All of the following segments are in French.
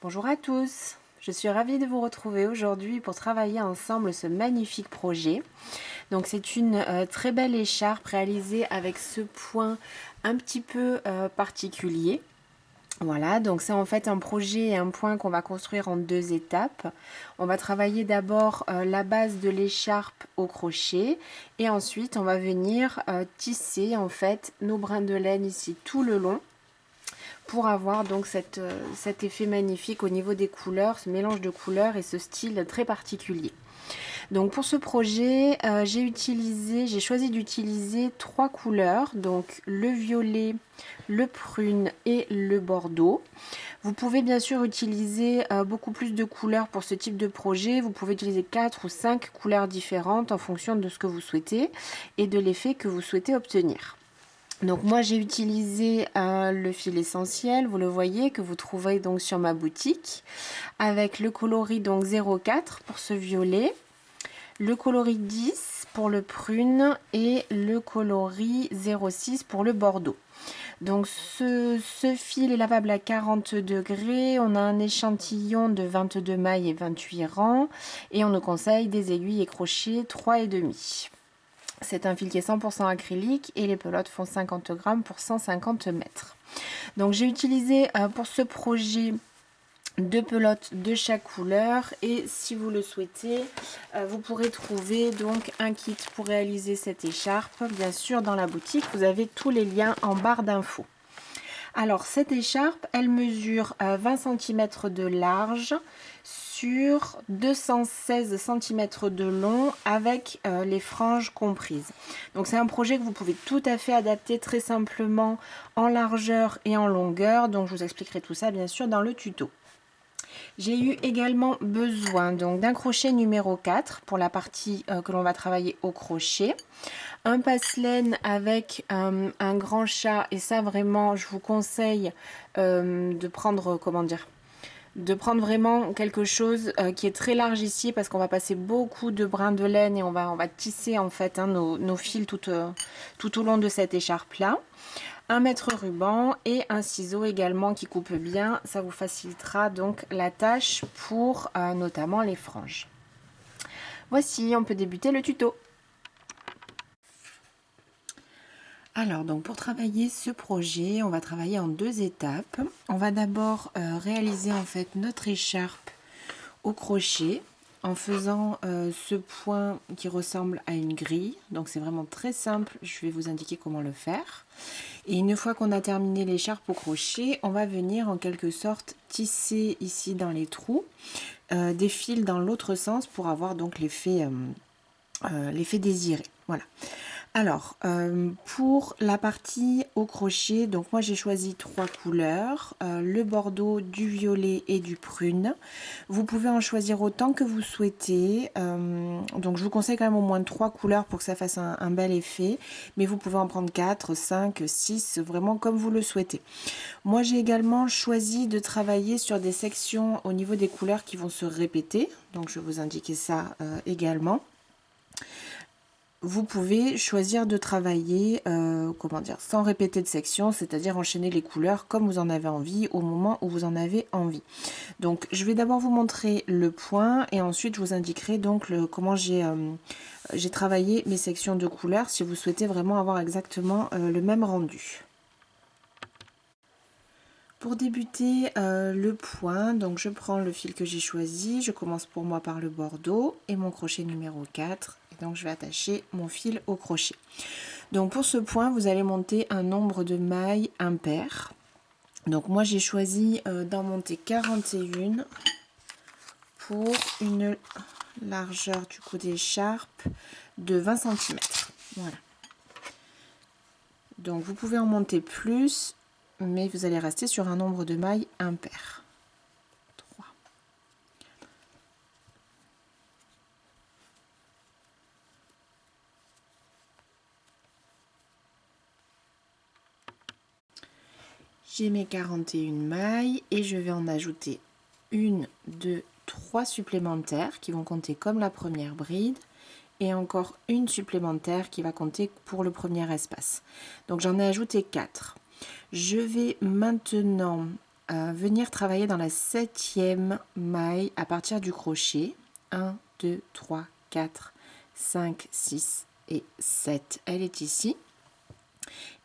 Bonjour à tous, je suis ravie de vous retrouver aujourd'hui pour travailler ensemble ce magnifique projet. Donc c'est une très belle écharpe réalisée avec ce point un petit peu particulier. Voilà, donc c'est en fait un projet et un point qu'on va construire en deux étapes. On va travailler d'abord la base de l'écharpe au crochet et ensuite on va venir tisser en fait nos brins de laine ici tout le long pour avoir donc cet effet magnifique au niveau des couleurs, ce mélange de couleurs et ce style très particulier. Donc pour ce projet, j'ai choisi d'utiliser trois couleurs, donc le violet, le prune et le bordeaux. Vous pouvez bien sûr utiliser beaucoup plus de couleurs pour ce type de projet. Vous pouvez utiliser 4 ou 5 couleurs différentes en fonction de ce que vous souhaitez et de l'effet que vous souhaitez obtenir. Donc moi j'ai utilisé le fil essentiel, vous le voyez, que vous trouverez donc sur ma boutique, avec le coloris donc 04 pour ce violet, le coloris 10 pour le prune et le coloris 06 pour le bordeaux. Donc ce fil est lavable à 40 degrés, on a un échantillon de 22 mailles et 28 rangs et on nous conseille des aiguilles et crochets 3,5. C'est un fil qui est 100% acrylique et les pelotes font 50 grammes pour 150 mètres. Donc j'ai utilisé pour ce projet 2 pelotes de chaque couleur et si vous le souhaitez, vous pourrez trouver donc un kit pour réaliser cette écharpe. Bien sûr, dans la boutique, vous avez tous les liens en barre d'infos. Alors cette écharpe, elle mesure 20 cm de large sur 216 cm de long avec les franges comprises. Donc c'est un projet que vous pouvez tout à fait adapter très simplement en largeur et en longueur. Donc je vous expliquerai tout ça bien sûr dans le tuto. J'ai eu également besoin donc d'un crochet numéro 4 pour la partie que l'on va travailler au crochet. Un passe-laine avec un grand chat et ça vraiment je vous conseille de prendre vraiment quelque chose qui est très large ici parce qu'on va passer beaucoup de brins de laine et on va tisser en fait nos fils tout au long de cette écharpe là. Un mètre ruban et un ciseau également qui coupe bien, ça vous facilitera donc la tâche pour notamment les franges. Voici, on peut débuter le tuto. Alors donc pour travailler ce projet, on va travailler en deux étapes. On va d'abord réaliser en fait notre écharpe au crochet en faisant ce point qui ressemble à une grille. Donc c'est vraiment très simple, je vais vous indiquer comment le faire. Et une fois qu'on a terminé l'écharpe au crochet, on va venir en quelque sorte tisser ici dans les trous des fils dans l'autre sens pour avoir donc l'effet désiré. Voilà. Alors, pour la partie au crochet, donc moi j'ai choisi trois couleurs, le bordeaux, du violet et du prune. Vous pouvez en choisir autant que vous souhaitez, donc je vous conseille quand même au moins 3 couleurs pour que ça fasse un bel effet, mais vous pouvez en prendre 4, 5, 6, vraiment comme vous le souhaitez. Moi j'ai également choisi de travailler sur des sections au niveau des couleurs qui vont se répéter, donc je vais vous indiquer ça également. Vous pouvez choisir de travailler sans répéter de section, c'est-à-dire enchaîner les couleurs comme vous en avez envie au moment où vous en avez envie. Donc je vais d'abord vous montrer le point et ensuite je vous indiquerai donc comment j'ai travaillé mes sections de couleurs si vous souhaitez vraiment avoir exactement le même rendu. Pour débuter le point, donc je prends le fil que j'ai choisi, je commence pour moi par le bordeaux et mon crochet numéro 4. Et donc je vais attacher mon fil au crochet. Donc pour ce point, vous allez monter un nombre de mailles impair. Donc moi j'ai choisi d'en monter 41 pour une largeur du coup d'écharpe de 20 cm. Voilà. Donc vous pouvez en monter plus, mais vous allez rester sur un nombre de mailles impair. 3. J'ai mes 41 mailles et je vais en ajouter 1, 2, 3 supplémentaires qui vont compter comme la première bride et encore une supplémentaire qui va compter pour le premier espace. Donc j'en ai ajouté 4. Je vais maintenant venir travailler dans la 7e maille à partir du crochet. 1, 2, 3, 4, 5, 6 et 7. Elle est ici.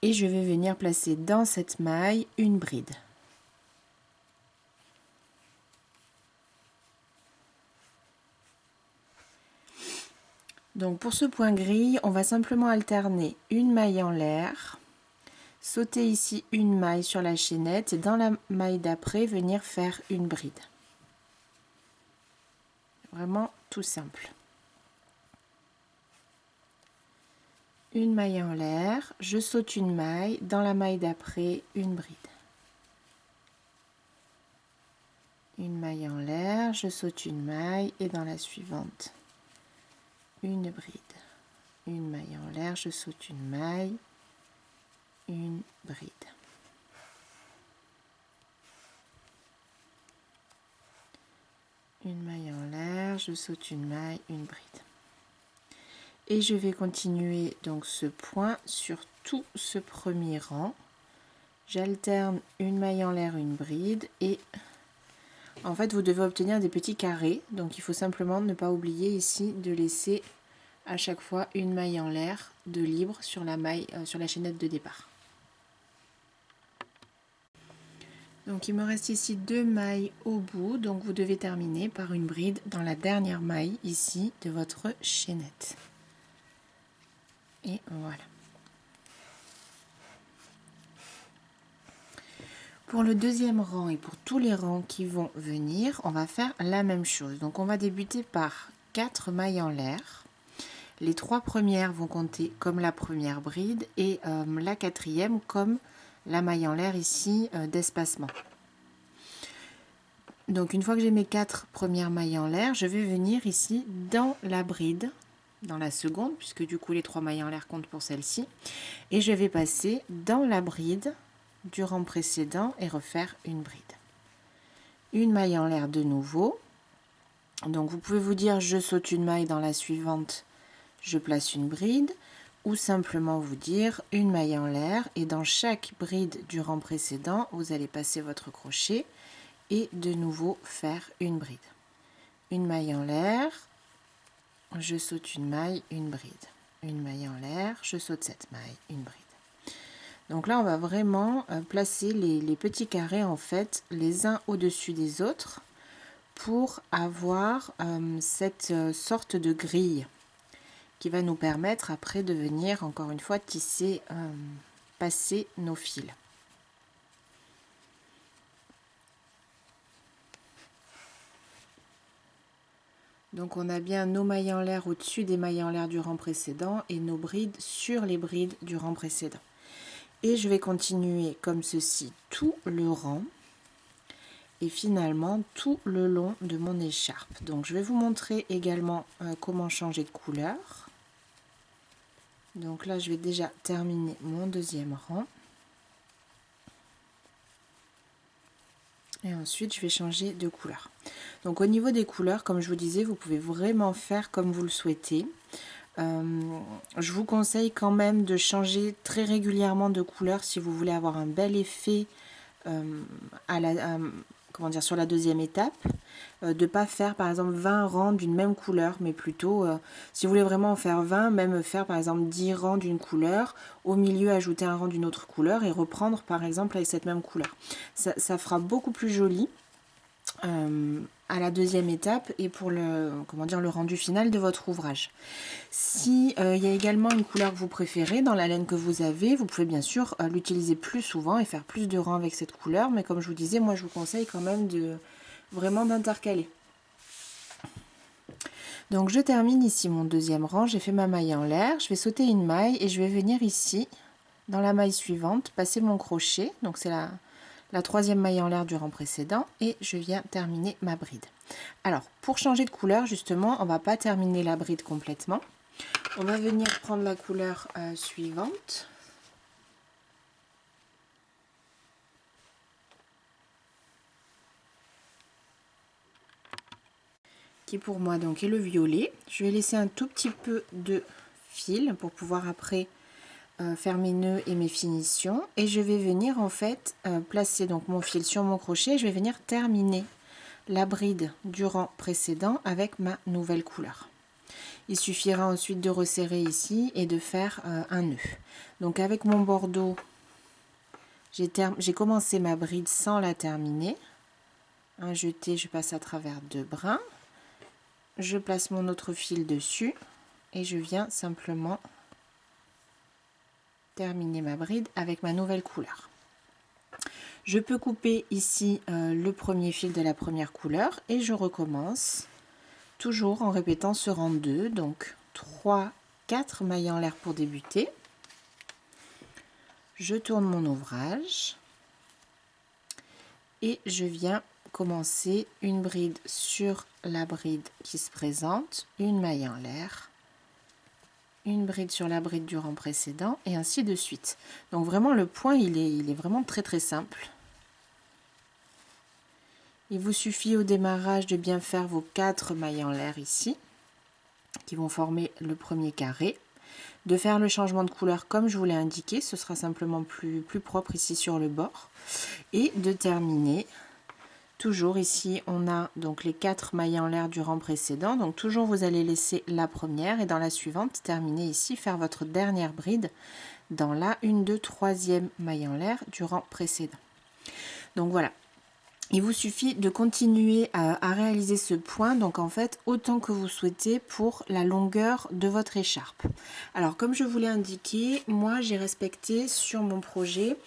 Et je vais venir placer dans cette maille une bride. Donc pour ce point gris, on va simplement alterner une maille en l'air, sauter ici une maille sur la chaînette et dans la maille d'après venir faire une bride. Vraiment tout simple. Une maille en l'air, je saute une maille, dans la maille d'après une bride. Une maille en l'air, je saute une maille et dans la suivante une bride. Une maille en l'air, je saute une maille, une bride. Une maille en l'air, je saute une maille, une bride. Et je vais continuer donc ce point sur tout ce premier rang. J'alterne une maille en l'air, une bride et en fait vous devez obtenir des petits carrés. Donc il faut simplement ne pas oublier ici de laisser à chaque fois une maille en l'air de libre sur la maille, sur la chaînette de départ. Donc il me reste ici 2 mailles au bout, donc vous devez terminer par une bride dans la dernière maille ici de votre chaînette. Et voilà. Pour le deuxième rang et pour tous les rangs qui vont venir, on va faire la même chose. Donc on va débuter par 4 mailles en l'air. Les 3 premières vont compter comme la première bride et la 4e comme la maille en l'air ici d'espacement. Donc une fois que j'ai mes 4 premières mailles en l'air, je vais venir ici dans la bride, dans la seconde, puisque du coup les 3 mailles en l'air comptent pour celle-ci, et je vais passer dans la bride du rang précédent et refaire une bride. Une maille en l'air de nouveau. Donc vous pouvez vous dire je saute une maille, dans la suivante je place une bride, ou simplement vous dire une maille en l'air et dans chaque bride du rang précédent vous allez passer votre crochet et de nouveau faire une bride. Une maille en l'air, je saute une maille, une bride. Une maille en l'air, je saute cette maille, une bride. Donc là on va vraiment placer les petits carrés en fait les uns au-dessus des autres pour avoir cette sorte de grille qui va nous permettre après de venir encore une fois tisser, passer nos fils. Donc on a bien nos mailles en l'air au-dessus des mailles en l'air du rang précédent et nos brides sur les brides du rang précédent. Et je vais continuer comme ceci tout le rang et finalement tout le long de mon écharpe. Donc je vais vous montrer également comment changer de couleur. Donc là je vais déjà terminer mon deuxième rang. Et ensuite je vais changer de couleur. Donc au niveau des couleurs, comme je vous disais, vous pouvez vraiment faire comme vous le souhaitez. Je vous conseille quand même de changer très régulièrement de couleur si vous voulez avoir un bel effet sur la deuxième étape. De ne pas faire par exemple 20 rangs d'une même couleur, mais plutôt si vous voulez vraiment en faire 20, même faire par exemple 10 rangs d'une couleur, au milieu ajouter un rang d'une autre couleur et reprendre par exemple avec cette même couleur. Ça fera beaucoup plus joli à la deuxième étape et pour le rendu final de votre ouvrage. Si il y a également une couleur que vous préférez dans la laine que vous avez, vous pouvez bien sûr l'utiliser plus souvent et faire plus de rangs avec cette couleur, mais comme je vous disais, moi je vous conseille quand même vraiment d'intercaler. Donc je termine ici mon deuxième rang, j'ai fait ma maille en l'air, je vais sauter une maille et je vais venir ici dans la maille suivante, passer mon crochet, donc c'est la troisième maille en l'air du rang précédent et je viens terminer ma bride. Alors pour changer de couleur justement, on va pas terminer la bride complètement, on va venir prendre la couleur suivante. Qui pour moi donc est le violet. Je vais laisser un tout petit peu de fil pour pouvoir après faire mes nœuds et mes finitions, et je vais venir en fait placer donc mon fil sur mon crochet. Je vais venir terminer la bride du rang précédent avec ma nouvelle couleur. Il suffira ensuite de resserrer ici et de faire un nœud. Donc avec mon bordeaux, j'ai commencé ma bride sans la terminer. Un jeté, je passe à travers 2 brins. Je place mon autre fil dessus et je viens simplement terminer ma bride avec ma nouvelle couleur. Je peux couper ici le premier fil de la première couleur et je recommence toujours en répétant ce rang 2, donc 3, 4 mailles en l'air pour débuter. Je tourne mon ouvrage et je viens commencer une bride sur la bride qui se présente, une maille en l'air, une bride sur la bride du rang précédent et ainsi de suite. Donc vraiment le point il est vraiment très simple. Il vous suffit au démarrage de bien faire vos 4 mailles en l'air ici qui vont former le premier carré, de faire le changement de couleur comme je vous l'ai indiqué, ce sera simplement plus propre ici sur le bord, et de terminer. Toujours ici, on a donc les 4 mailles en l'air du rang précédent. Donc toujours, vous allez laisser la première et dans la suivante, terminer ici, faire votre dernière bride dans la 1, 2, 3e maille en l'air du rang précédent. Donc voilà. Il vous suffit de continuer à réaliser ce point, donc en fait autant que vous souhaitez pour la longueur de votre écharpe. Alors comme je vous l'ai indiqué, moi j'ai respecté sur mon projet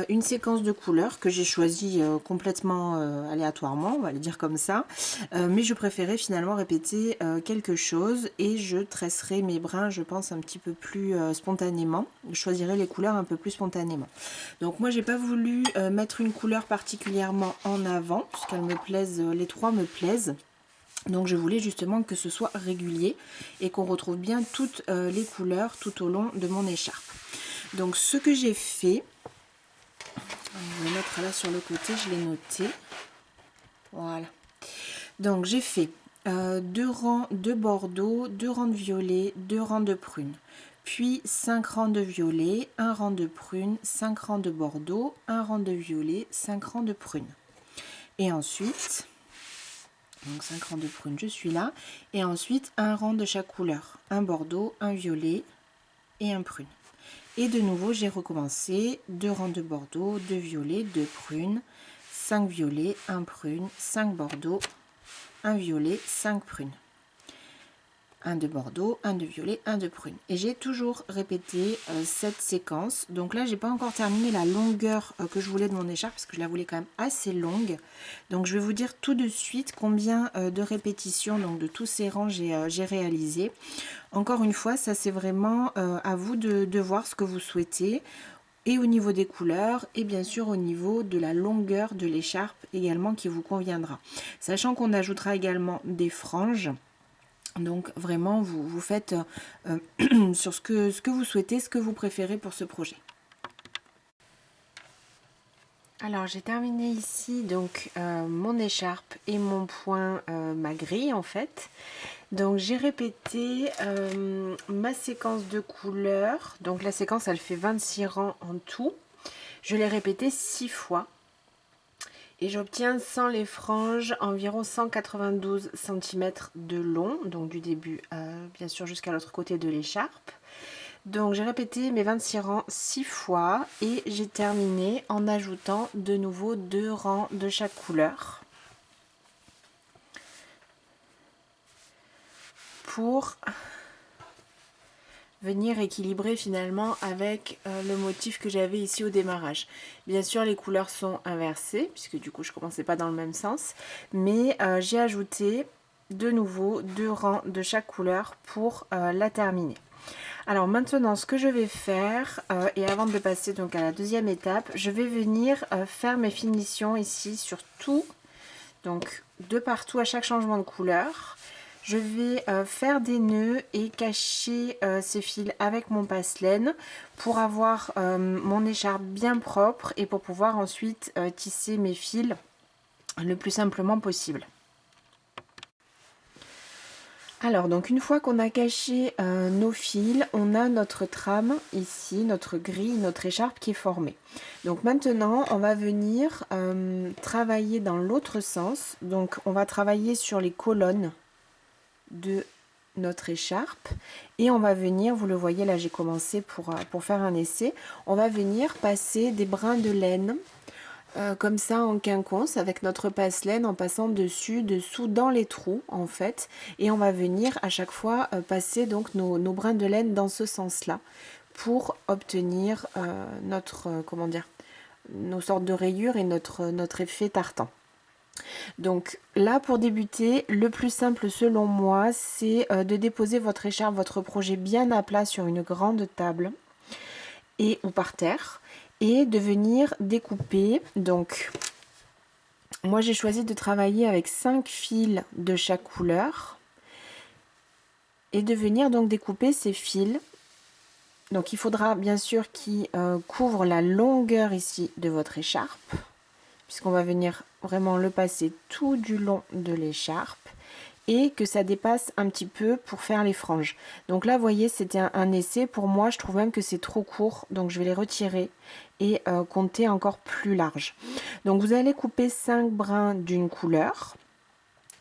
une séquence de couleurs que j'ai choisie complètement aléatoirement, on va le dire comme ça, mais je préférais finalement répéter quelque chose et je tresserai mes brins, je pense, un petit peu plus spontanément. Je choisirai les couleurs un peu plus spontanément. Donc moi j'ai pas voulu mettre une couleur particulièrement en avant, puisqu'elles me plaisent, les trois me plaisent. Donc je voulais justement que ce soit régulier et qu'on retrouve bien toutes les couleurs tout au long de mon écharpe. Donc ce que j'ai fait, je vais le mettre là sur le côté, je l'ai noté. Voilà. Donc j'ai fait 2 rangs de bordeaux, 2 rangs de violet, 2 rangs de prune. Puis 5 rangs de violet, 1 rang de prune, 5 rangs de bordeaux, 1 rang de violet, 5 rangs de prune. Et ensuite, donc 5 rangs de prune, je suis là. Et ensuite, un rang de chaque couleur. Un bordeaux, un violet et un prune. Et de nouveau, j'ai recommencé 2 rangs de bordeaux, 2 violets, 2 prunes, 5 violets, 1 prune, 5 bordeaux, 1 violet, 5 prunes. 1 de bordeaux, 1 de violet, 1 de prune. Et j'ai toujours répété cette séquence. Donc là, j'ai pas encore terminé la longueur que je voulais de mon écharpe, parce que je la voulais quand même assez longue. Donc je vais vous dire tout de suite combien de répétitions, donc de tous ces rangs, j'ai réalisé. Encore une fois, ça c'est vraiment à vous de voir ce que vous souhaitez. Et au niveau des couleurs, et bien sûr au niveau de la longueur de l'écharpe également qui vous conviendra. Sachant qu'on ajoutera également des franges. Donc vraiment, vous faites sur ce que vous souhaitez, ce que vous préférez pour ce projet. Alors j'ai terminé ici donc mon écharpe et mon point, ma grille en fait. Donc j'ai répété ma séquence de couleurs. Donc la séquence elle fait 26 rangs en tout. Je l'ai répété 6 fois. Et j'obtiens sans les franges environ 192 cm de long, donc du début bien sûr jusqu'à l'autre côté de l'écharpe. Donc j'ai répété mes 26 rangs 6 fois et j'ai terminé en ajoutant de nouveau 2 rangs de chaque couleur. Pour venir équilibrer finalement avec le motif que j'avais ici au démarrage. Bien sûr les couleurs sont inversées puisque du coup je commençais pas dans le même sens, mais j'ai ajouté de nouveau 2 rangs de chaque couleur pour la terminer. Alors maintenant ce que je vais faire, et avant de passer donc à la deuxième étape, je vais venir faire mes finitions ici sur tout, donc de partout à chaque changement de couleur. Je vais faire des nœuds et cacher ces fils avec mon passe-laine pour avoir mon écharpe bien propre et pour pouvoir ensuite tisser mes fils le plus simplement possible. Alors, donc une fois qu'on a caché nos fils, on a notre trame ici, notre grille, notre écharpe qui est formée. Donc maintenant, on va venir travailler dans l'autre sens. Donc on va travailler sur les colonnes de notre écharpe et on va venir, vous le voyez là, j'ai commencé pour faire un essai, on va venir passer des brins de laine comme ça en quinconce avec notre passe-laine en passant dessus, dessous, dans les trous en fait, et on va venir à chaque fois passer donc nos brins de laine dans ce sens-là pour obtenir comment dire, nos sortes de rayures et notre effet tartan. Donc là, pour débuter, le plus simple selon moi, c'est de déposer votre écharpe, votre projet bien à plat sur une grande table ou par terre, et de venir découper. Donc moi j'ai choisi de travailler avec 5 fils de chaque couleur et de venir donc découper ces fils. Donc il faudra bien sûr qu'ils couvrent la longueur ici de votre écharpe, puisqu'on va venir vraiment le passer tout du long de l'écharpe et que ça dépasse un petit peu pour faire les franges. Donc là, vous voyez, c'était un essai. Pour moi, je trouve même que c'est trop court, donc je vais les retirer et compter encore plus large. Donc vous allez couper 5 brins d'une couleur.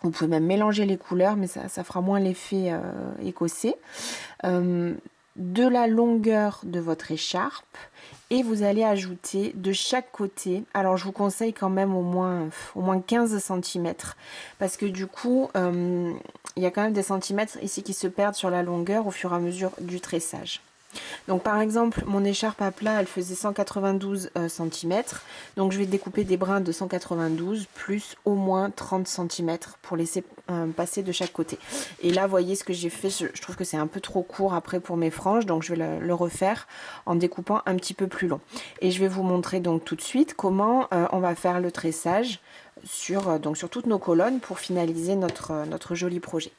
Vous pouvez même mélanger les couleurs, mais ça fera moins l'effet écossais. De la longueur de votre écharpe, et vous allez ajouter de chaque côté, alors je vous conseille quand même au moins 15 cm, parce que du coup il y a quand même des centimètres ici qui se perdent sur la longueur au fur et à mesure du tressage. Donc par exemple, mon écharpe à plat, elle faisait 192 cm. Donc je vais découper des brins de 192 plus au moins 30 cm pour laisser passer de chaque côté. Et là, vous voyez ce que j'ai fait, je trouve que c'est un peu trop court après pour mes franges. Donc je vais le refaire en découpant un petit peu plus long. Et je vais vous montrer donc tout de suite comment on va faire le tressage sur toutes nos colonnes pour finaliser notre joli projet.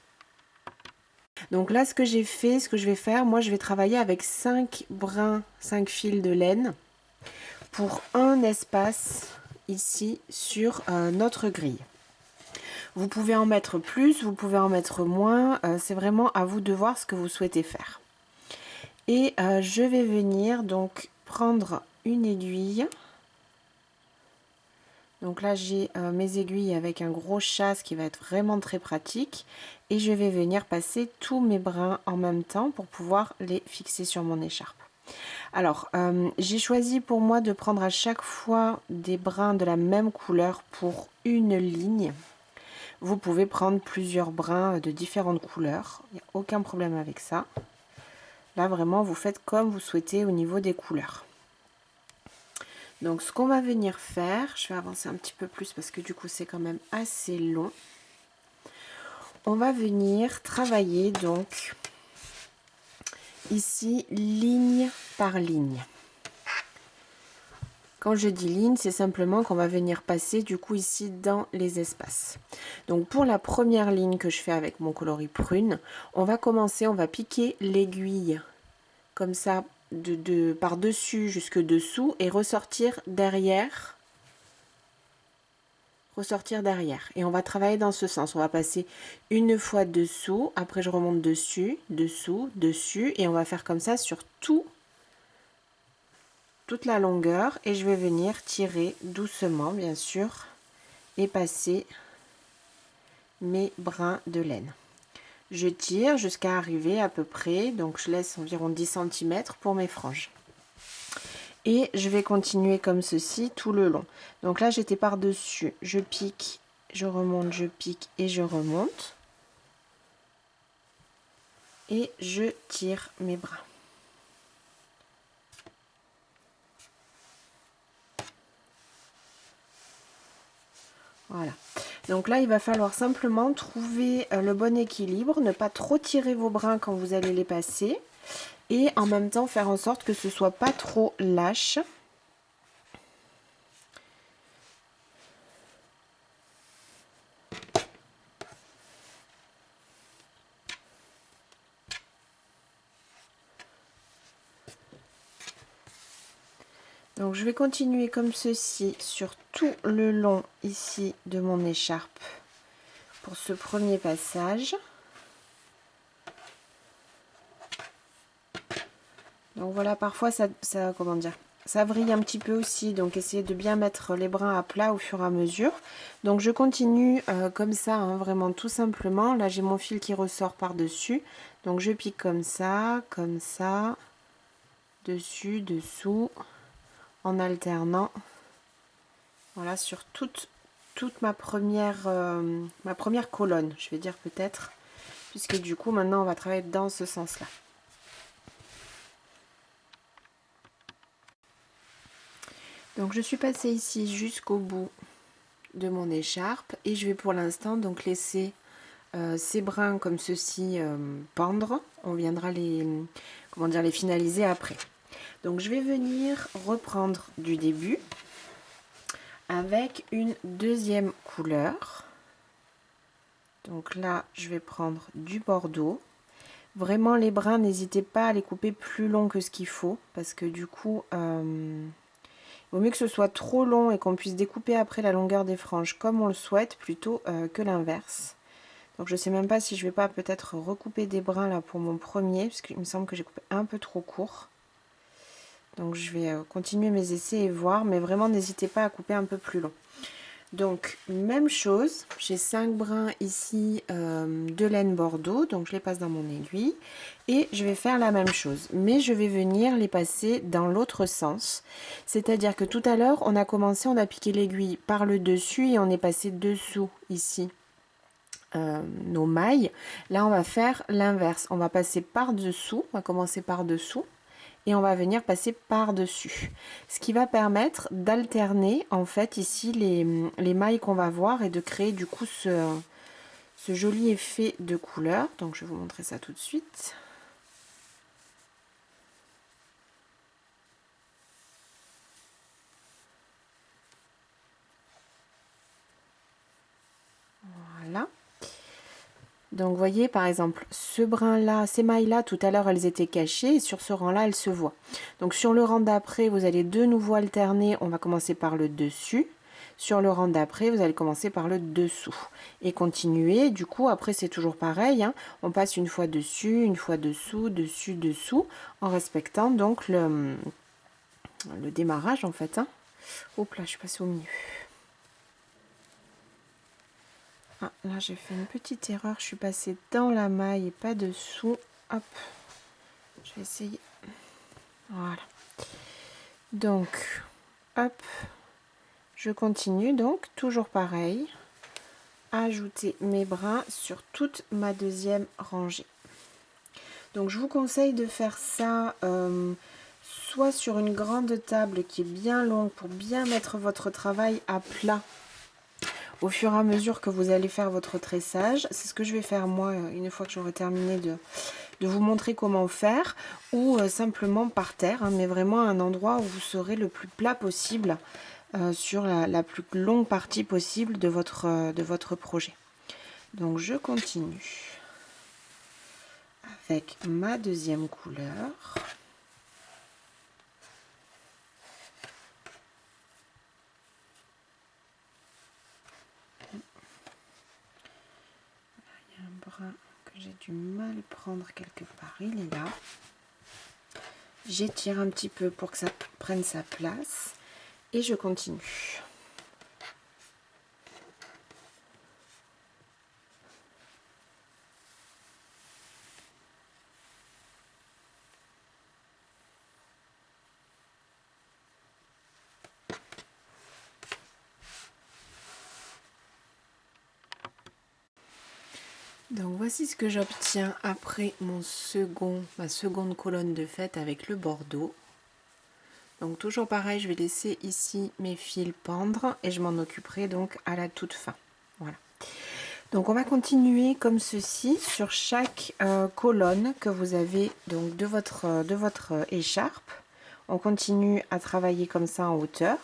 Donc là, ce que j'ai fait, ce que je vais faire, moi je vais travailler avec 5 brins, 5 fils de laine pour un espace ici sur notre grille. Vous pouvez en mettre plus, vous pouvez en mettre moins, c'est vraiment à vous de voir ce que vous souhaitez faire. Et je vais venir donc prendre une aiguille. Donc là, j'ai mes aiguilles avec un gros chasse qui va être vraiment très pratique. Et je vais venir passer tous mes brins en même temps pour pouvoir les fixer sur mon écharpe. Alors, j'ai choisi pour moi de prendre à chaque fois des brins de la même couleur pour une ligne. Vous pouvez prendre plusieurs brins de différentes couleurs. Il n'y a aucun problème avec ça. Là, vraiment, vous faites comme vous souhaitez au niveau des couleurs. Donc ce qu'on va venir faire, je vais avancer un petit peu plus parce que du coup c'est quand même assez long. On va venir travailler donc ici ligne par ligne. Quand je dis ligne, c'est simplement qu'on va venir passer du coup ici dans les espaces. Donc pour la première ligne que je fais avec mon coloris prune, on va commencer, on va piquer l'aiguille comme ça par-dessus jusque dessous et ressortir derrière. Et on va travailler dans ce sens. On va passer une fois dessous, après je remonte dessus, dessous, dessus, et on va faire comme ça sur toute la longueur, et je vais venir tirer doucement bien sûr et passer mes brins de laine. Je tire jusqu'à arriver à peu près, donc je laisse environ 10 cm pour mes franges. Et je vais continuer comme ceci tout le long. Donc là, j'étais par-dessus, je pique, je remonte, je pique et je remonte. Et je tire mes bras. Voilà. Donc là, il va falloir simplement trouver le bon équilibre, ne pas trop tirer vos brins quand vous allez les passer. Et en même temps, faire en sorte que ce ne soit pas trop lâche. Donc je vais continuer comme ceci sur tout le long ici de mon écharpe pour ce premier passage. Donc voilà, parfois comment dire, ça vrille un petit peu aussi, donc essayez de bien mettre les brins à plat au fur et à mesure. Donc je continue comme ça, hein, vraiment tout simplement. Là j'ai mon fil qui ressort par-dessus, donc je pique comme ça, dessus, dessous, en alternant. Voilà, sur toute ma première colonne, je vais dire peut-être, puisque du coup maintenant on va travailler dans ce sens-là. Donc je suis passée ici jusqu'au bout de mon écharpe et je vais pour l'instant donc laisser ces brins comme ceci pendre. On viendra les finaliser après. Donc je vais venir reprendre du début avec une deuxième couleur. Donc là je vais prendre du bordeaux. Vraiment les brins, n'hésitez pas à les couper plus long que ce qu'il faut, parce que du coup il vaut mieux que ce soit trop long et qu'on puisse découper après la longueur des franges comme on le souhaite, plutôt que l'inverse. Donc je sais même pas si je vais pas peut-être recouper des brins là pour mon premier, parce qu'il me semble que j'ai coupé un peu trop court. Donc je vais continuer mes essais et voir, mais vraiment n'hésitez pas à couper un peu plus long. Donc même chose, j'ai 5 brins ici de laine bordeaux, donc je les passe dans mon aiguille et je vais faire la même chose, mais je vais venir les passer dans l'autre sens. C'est-à-dire que tout à l'heure on a commencé, on a piqué l'aiguille par le dessus et on est passé dessous ici nos mailles. Là on va faire l'inverse, on va passer par dessous, on va commencer par dessous et on va venir passer par dessus, ce qui va permettre d'alterner en fait ici les mailles qu'on va voir et de créer du coup ce joli effet de couleur. Donc je vais vous montrer ça tout de suite. Voilà. Donc vous voyez par exemple ce brin là, ces mailles là tout à l'heure elles étaient cachées et sur ce rang là elles se voient. Donc sur le rang d'après vous allez de nouveau alterner, on va commencer par le dessus. Sur le rang d'après vous allez commencer par le dessous et continuer. Du coup après c'est toujours pareil, hein. On passe une fois dessus, une fois dessous, dessus, dessous, en respectant donc le démarrage en fait, hein. Hop là je suis passée au milieu. Ah, là j'ai fait une petite erreur, je suis passée dans la maille et pas dessous. Hop, je vais essayer. Voilà. Donc, hop, je continue donc toujours pareil, ajouter mes brins sur toute ma deuxième rangée. Donc je vous conseille de faire ça soit sur une grande table qui est bien longue pour bien mettre votre travail à plat au fur et à mesure que vous allez faire votre tressage. C'est ce que je vais faire moi une fois que j'aurai terminé de vous montrer comment faire, ou simplement par terre, hein, mais vraiment à un endroit où vous serez le plus plat possible sur la plus longue partie possible de votre projet. Donc je continue avec ma deuxième couleur. Que j'ai du mal à prendre quelque part, il est là. J'étire un petit peu pour que ça prenne sa place et je continue. Donc voici ce que j'obtiens après ma seconde colonne de fête avec le bordeaux. Donc toujours pareil, je vais laisser ici mes fils pendre et je m'en occuperai donc à la toute fin. Voilà. Donc on va continuer comme ceci sur chaque colonne que vous avez donc de votre écharpe. On continue à travailler comme ça en hauteur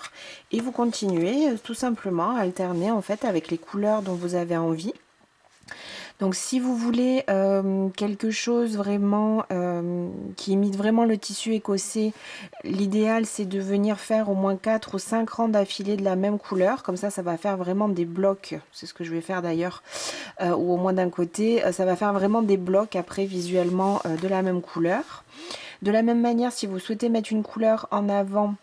et vous continuez tout simplement à alterner en fait avec les couleurs dont vous avez envie. Donc si vous voulez quelque chose vraiment qui imite vraiment le tissu écossais, l'idéal c'est de venir faire au moins 4 ou 5 rangs d'affilée de la même couleur. Comme ça va faire vraiment des blocs, c'est ce que je vais faire d'ailleurs, ou au moins d'un côté, ça va faire vraiment des blocs après visuellement de la même couleur. De la même manière, si vous souhaitez mettre une couleur en avant,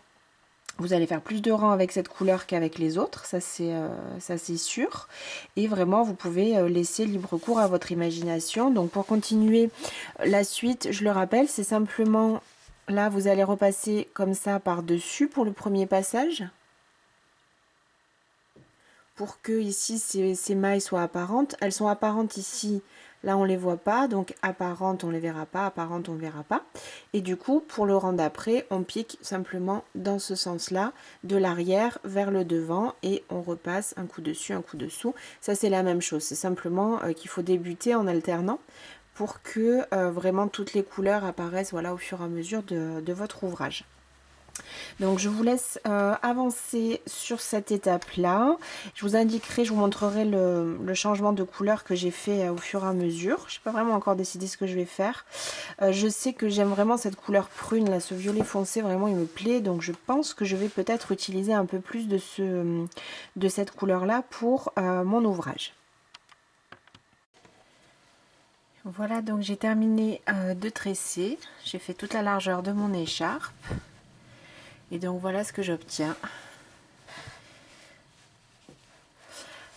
vous allez faire plus de rangs avec cette couleur qu'avec les autres, ça c'est sûr. Et vraiment, vous pouvez laisser libre cours à votre imagination. Donc pour continuer la suite, je le rappelle, c'est simplement, là vous allez repasser comme ça par-dessus pour le premier passage. Pour que ici ces mailles soient apparentes. Elles sont apparentes ici, là on les voit pas, donc apparentes on les verra pas, apparentes on verra pas. Et du coup pour le rang d'après on pique simplement dans ce sens là, de l'arrière vers le devant, et on repasse un coup dessus, un coup dessous. Ça c'est la même chose, c'est simplement qu'il faut débuter en alternant pour que vraiment toutes les couleurs apparaissent, voilà, au fur et à mesure de votre ouvrage. Donc je vous laisse avancer sur cette étape-là. Je vous indiquerai, je vous montrerai le changement de couleur que j'ai fait au fur et à mesure. Je n'ai pas vraiment encore décidé ce que je vais faire. Je sais que j'aime vraiment cette couleur prune, là, ce violet foncé, vraiment il me plaît. Donc je pense que je vais peut-être utiliser un peu plus de cette couleur-là pour mon ouvrage. Voilà, donc j'ai terminé de tresser. J'ai fait toute la largeur de mon écharpe. Et donc voilà ce que j'obtiens.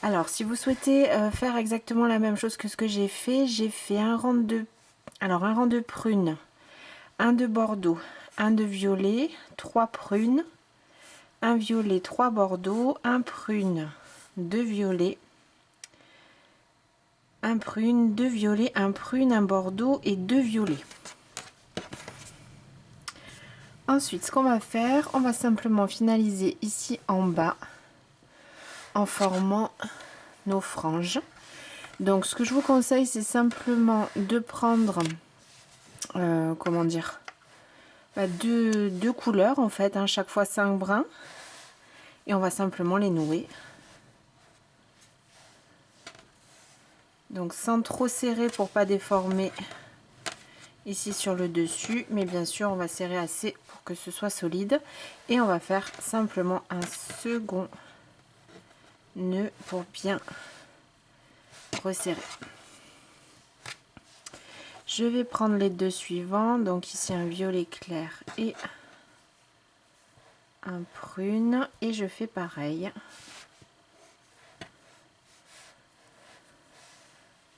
Alors si vous souhaitez faire exactement la même chose que ce que j'ai fait un rang de prunes, un de bordeaux, un de violet, 3 prunes, un violet, 3 bordeaux, un prune, 2 violets, un prune, 2 violets, un prune, un bordeaux et 2 violets. Ensuite, ce qu'on va faire, on va simplement finaliser ici en bas en formant nos franges. Donc, ce que je vous conseille, c'est simplement de prendre, comment dire, deux couleurs en fait, hein, chaque fois 5 brins, et on va simplement les nouer. Donc, sans trop serrer pour pas déformer ici sur le dessus, mais bien sûr on va serrer assez pour que ce soit solide, et on va faire simplement un second nœud pour bien resserrer. Je vais prendre les deux suivants, donc ici un violet clair et un prune, et je fais pareil,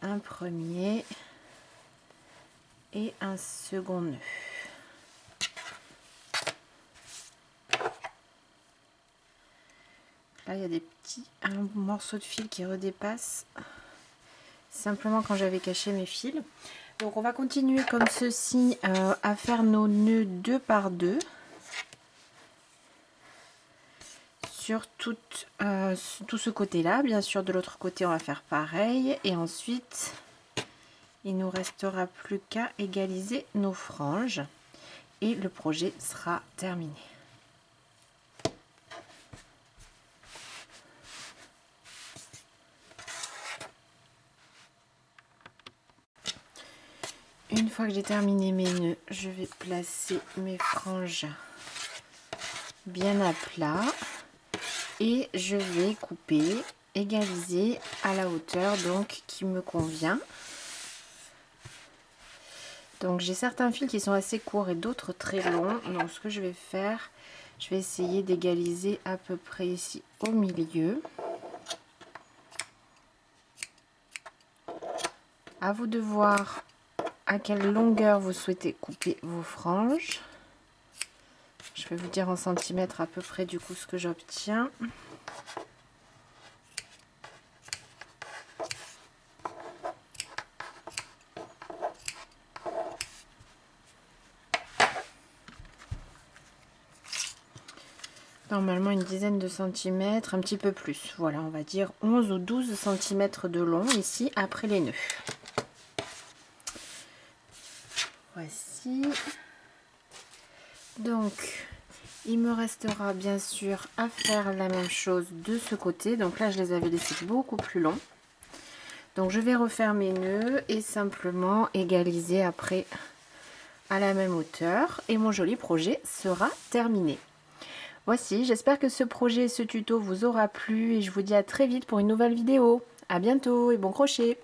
un premier et un second nœud. Là il y a un morceau de fil qui redépasse, simplement quand j'avais caché mes fils. Donc on va continuer comme ceci à faire nos nœuds 2 par 2 sur tout ce côté là. Bien sûr de l'autre côté on va faire pareil, et ensuite il nous restera plus qu'à égaliser nos franges et le projet sera terminé. Une fois que j'ai terminé mes nœuds, je vais placer mes franges bien à plat et je vais couper, égaliser à la hauteur donc qui me convient. Donc j'ai certains fils qui sont assez courts et d'autres très longs. Donc ce que je vais faire, je vais essayer d'égaliser à peu près ici au milieu. À vous de voir à quelle longueur vous souhaitez couper vos franges. Je vais vous dire en centimètres à peu près du coup ce que j'obtiens. Normalement une dizaine de centimètres, un petit peu plus. Voilà, on va dire 11 ou 12 centimètres de long ici après les nœuds. Voici. Donc, il me restera bien sûr à faire la même chose de ce côté. Donc là, je les avais laissés beaucoup plus longs. Donc je vais refaire mes nœuds et simplement égaliser après à la même hauteur. Et mon joli projet sera terminé. Voici, j'espère que ce projet et ce tuto vous aura plu et je vous dis à très vite pour une nouvelle vidéo. À bientôt et bon crochet!